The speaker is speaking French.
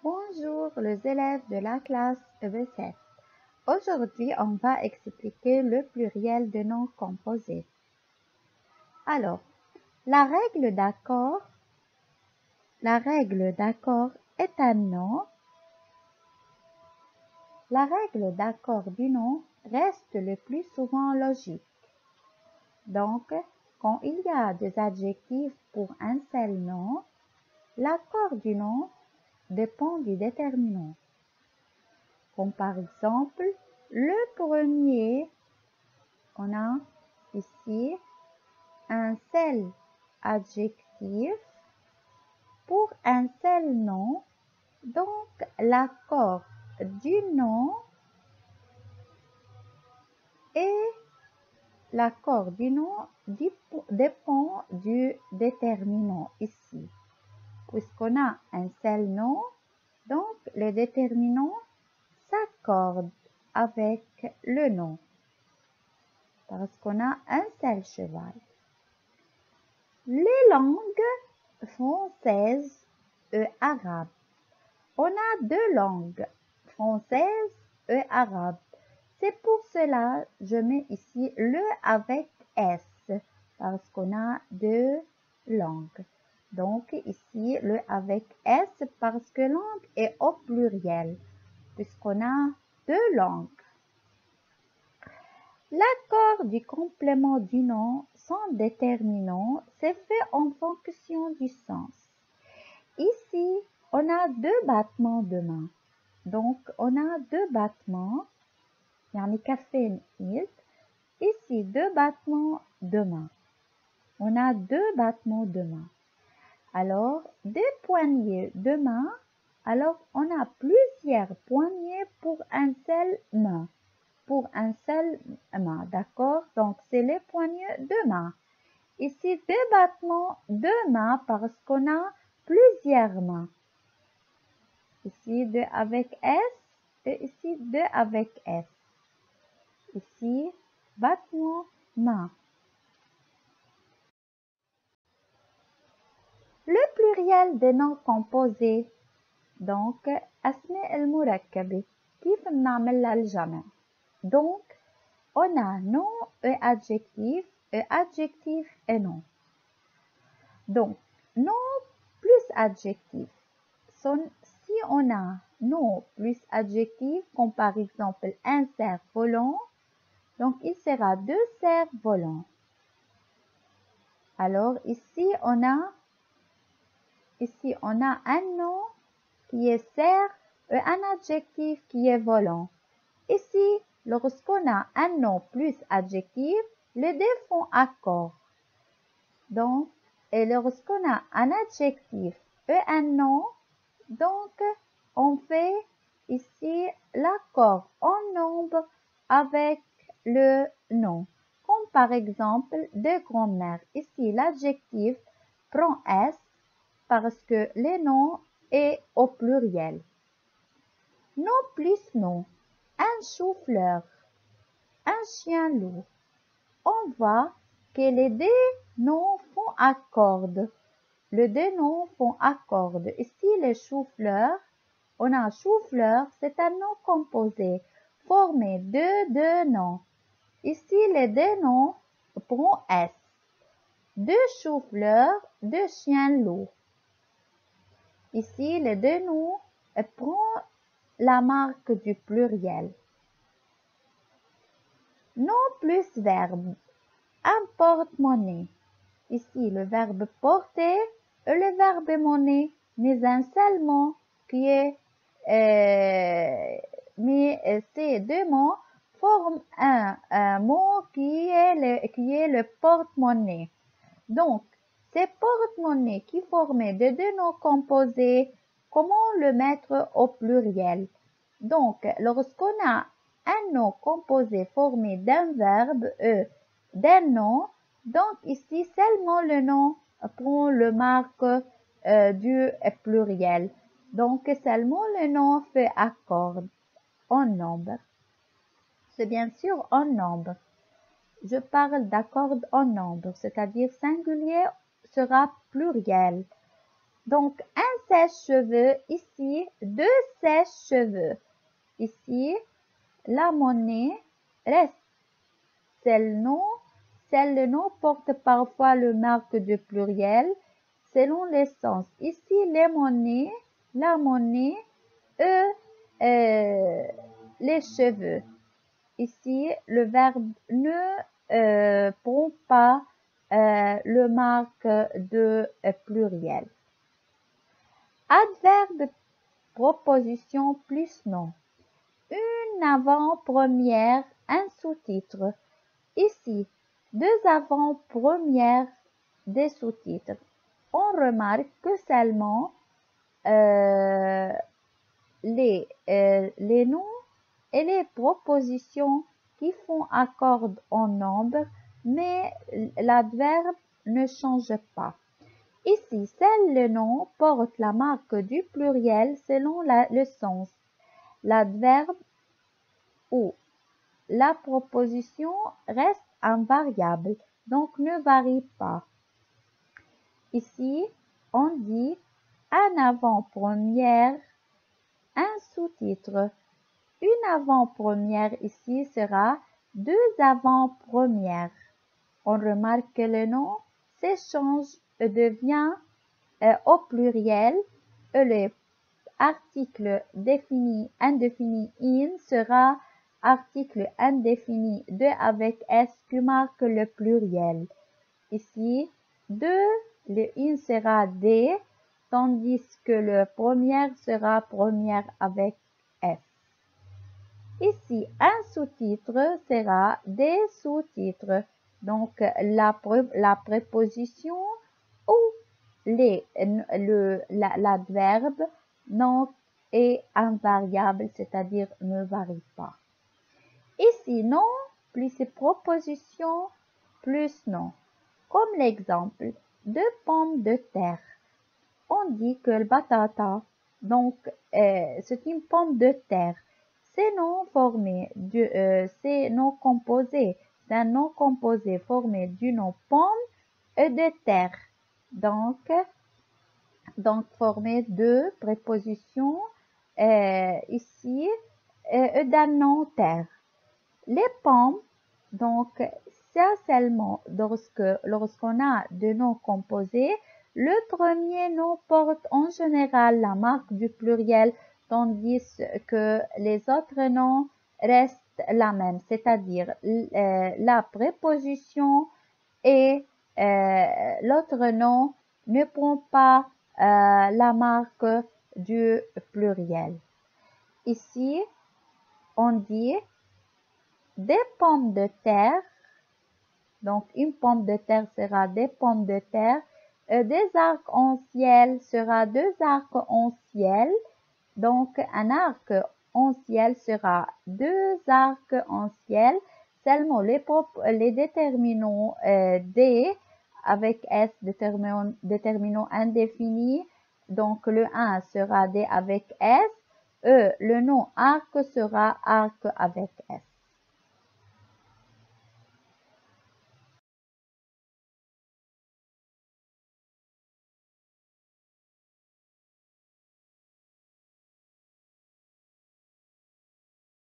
Bonjour les élèves de la classe EB7. Aujourd'hui, on va expliquer le pluriel de noms composés. Alors, la règle d'accord est un nom. La règle d'accord du nom reste le plus souvent logique. Donc, quand il y a des adjectifs pour un seul nom, l'accord du nom dépend du déterminant. Comme par exemple, le premier, on a ici un seul adjectif pour un seul nom. Donc, l'accord du nom dépend du déterminant ici. Puisqu'on a un seul nom, donc le déterminant s'accorde avec le nom. Parce qu'on a un seul cheval. Les langues françaises et arabes. On a deux langues, française et arabe. C'est pour cela que je mets ici le avec S, parce qu'on a deux langues. Donc ici, le avec S, parce que langue est au pluriel, puisqu'on a deux langues. L'accord du complément du nom sans déterminant c'est fait en fonction du sens. Ici, on a deux battements de main. Donc, on a deux battements. يعني كفين يد. Ici, deux battements de main. On a deux battements de main. Alors, deux poignées de main. Alors, on a plusieurs poignées pour un seul main. Pour un seul main, d'accord? Donc, c'est les poignées de main. Ici, deux battements de main parce qu'on a plusieurs mains. Ici, deux avec S et ici, deux avec S. Ici, battement, main. Le pluriel des noms composés. Donc, أسماء المركبة. كيف بنعملها الجمع؟ Donc, on a nom et adjectif et nom. Donc, nom plus adjectif. Si on a nom plus adjectif, comme par exemple un cerf-volant, donc il sera deux cerfs-volants. Alors ici on a un nom qui est cerf et un adjectif qui est volant. Ici, lorsqu'on a un nom plus adjectif, les deux font accord. Donc, et lorsqu'on a un adjectif et un nom, donc on fait ici l'accord en nombre avec le nom. Comme par exemple de grand-mère. Ici, l'adjectif prend S parce que le nom est au pluriel. Nom plus nom. Un chou-fleur. Un chien-loup. On voit que les deux noms font accord. Les deux noms font accord. Ici, les chou-fleurs, on a chou-fleur, c'est un nom composé, formé de deux noms. Ici, les deux noms prennent S. Deux chou-fleurs, deux chiens-loups. Ici, les deux noms prennent la marque du pluriel. Nom plus verbe. Un porte-monnaie. Ici, le verbe porter et le verbe monnaie, mais un seul mot qui est, mais ces deux mots forment un mot qui est le porte-monnaie. Donc, ces porte-monnaie qui forment de deux noms composés, comment le mettre au pluriel? Donc, lorsqu'on a un nom composé formé d'un verbe et d'un nom, donc ici seulement le nom prend le marque du pluriel. Donc seulement le nom fait accord en nombre. C'est bien sûr en nombre. Je parle d'accord en nombre, c'est-à-dire singulier sera pluriel. Donc, un sèche-cheveux, ici, deux sèche-cheveux. Ici, la monnaie reste. Le nom porte parfois le marque du pluriel selon les sens. Ici, la monnaie, eux, les cheveux. Ici, le verbe ne prend pas le marque de pluriel. Adverbe, proposition plus nom. Une avant-première, un sous-titre. Ici, deux avant-premières, des sous-titres. On remarque que seulement les noms et les propositions qui font accord en nombre, mais l'adverbe ne change pas. Ici, seul le nom porte la marque du pluriel selon le sens. L'adverbe ou la proposition reste invariable, donc ne varie pas. Ici, on dit un avant-première, un sous-titre. Une avant-première ici sera deux avant-premières. On remarque que le nom s'échange et devient au pluriel et le article défini indéfini in sera article indéfini de avec s qui marque le pluriel. Ici, de, le in sera des, tandis que le première sera première avec s. Ici, un sous-titre sera des sous-titres. Donc, la préposition ou l'adverbe non est invariable, c'est-à-dire ne varie pas. Ici, non plus proposition plus nom. Comme l'exemple, deux pommes de terre. On dit que le batata, donc c'est une pomme de terre. C'est non formé, c'est non composé. C'est un nom composé formé du nom pomme et de terre. Donc formé de prépositions ici d'un nom terre. Les pommes, donc ça seulement lorsqu'on a deux noms composés, le premier nom porte en général la marque du pluriel, tandis que les autres noms restent la même, c'est-à-dire la préposition et l'autre nom ne prend pas la marque du pluriel. Ici, on dit des pommes de terre. Donc, une pomme de terre sera des pommes de terre. Des arcs-en-ciel sera deux arcs-en-ciel. Donc, un arc-en-ciel sera deux arcs-en-ciel. Seulement, les déterminants D avec S, déterminant indéfini. Donc, le 1 sera D avec S. Le nom arc sera arc avec S.